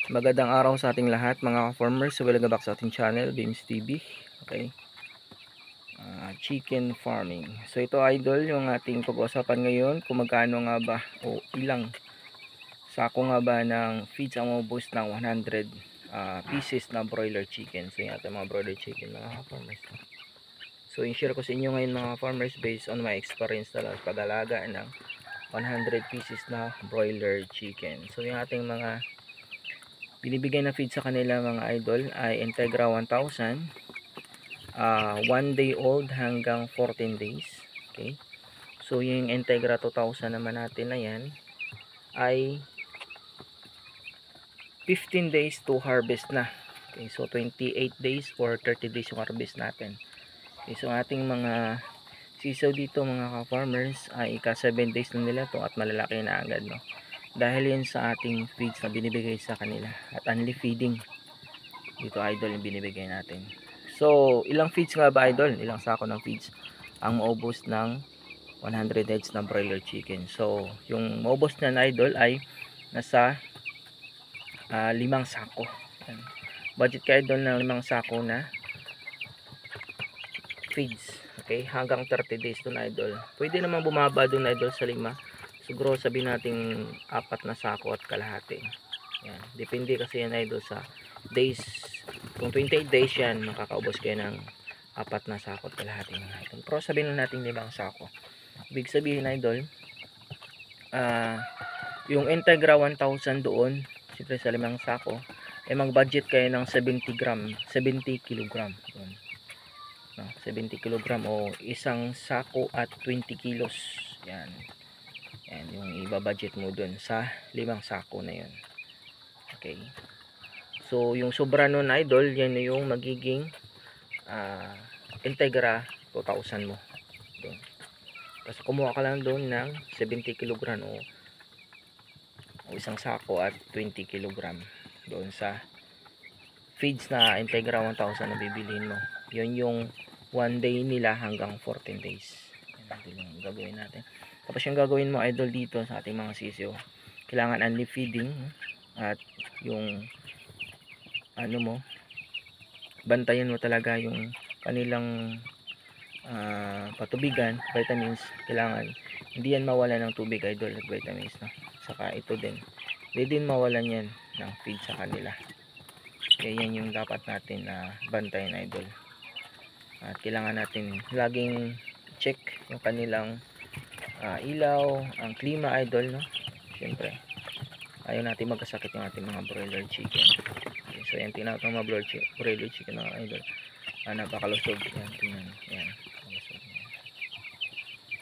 Magandang araw sa ating lahat mga farmers. Welcome back sa ating channel, Beams TV. Okay. Chicken farming. So ito idol yung ating pag-uusapan ngayon kung magkano nga ba o ilang sako nga ba ng feeds ang maubos ng 100 pieces na broiler chicken. So yung ating mga broiler chicken mga farmers. So i-share ko sa inyo ngayon mga farmers based on my experience na lang sa pag-alaga ng 100 pieces na broiler chicken. So yung ating mga binibigay na feed sa kanila mga idol ay Integra 1000, 1 day old hanggang 14 days. Okay. So yung Integra 2000 naman natin na yan ay 15 days to harvest na. Okay, so 28 days or 30 days yung harvest natin. Okay, so ating mga sisaw dito mga ka-farmers ay ika 7 days na nila to at malalaki na agad, no? Dahil yun sa ating feeds na binibigay sa kanila at only feeding dito idol yung binibigay natin. So ilang feeds nga ba idol? Ilang sako ng feeds ang maubos ng 100 heads ng broiler chicken? So yung maubos na idol ay nasa 5 sako. Yan. Budget ka idol ng 5 sako na feeds. Okay, hanggang 30 days to na idol. Pwede naman bumaba doon idol sa 5. Siguro sabihin natin 4 na sako at kalahati. Yan. Depende kasi yan idol sa days. Kung 28 days yan, makakaubos kayo ng 4 na sako at kalahati mga idol. Pero sabihin lang natin 5 sako. Ibig sabihin idol, yung Integra 1000 doon, siyempre sa 5 sako, ay mag-budget kayo ng 70 kilogram. Yun. No, 70 kilogram o isang sako at 20 kilos. Yan. Yan yung ibabudget mo dun sa 5 sako na yun. Okay. So yung sobra nun idol, yan yung magiging Integra 2000 mo. Doon. Kasi kumuha ka lang doon ng 70 kilogram o isang sako at 20 kilogram doon sa feeds na Integra 1000 na bibilihin mo. Yun yung 1 day nila hanggang 14 days. Yan yung gagawin natin. Tapos yung gagawin mo idol dito sa ating mga sisiyo, kailangan only feeding at yung ano mo, bantayan mo talaga yung kanilang patubigan, vitamins. Kailangan hindi yan mawala ng tubig idol at vitamins, no? Saka ito din, hindi din mawalan yan ng feed sa kanila. Kaya yan yung dapat natin bantayan idol. At kailangan natin laging check yung kanilang ilaw, ang klima idol, no? Siyempre ayaw natin magkasakit yung ating mga broiler chicken. Okay, so yan tinatawag ng mga broiler chicken mga idol, napakalusog yan, tingnan yan, malusog yan.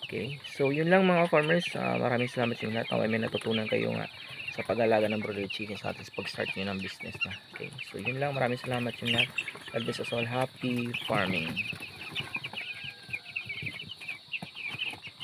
Okay, so yun lang mga farmers. Maraming salamat sa inyo lahat. May natutunan kayo nga sa pag-alaga ng broiler chicken sa ating pag-start nyo ng business na. Okay, so yun lang, maraming salamat sa inyo lahat. God bless us all. Happy farming.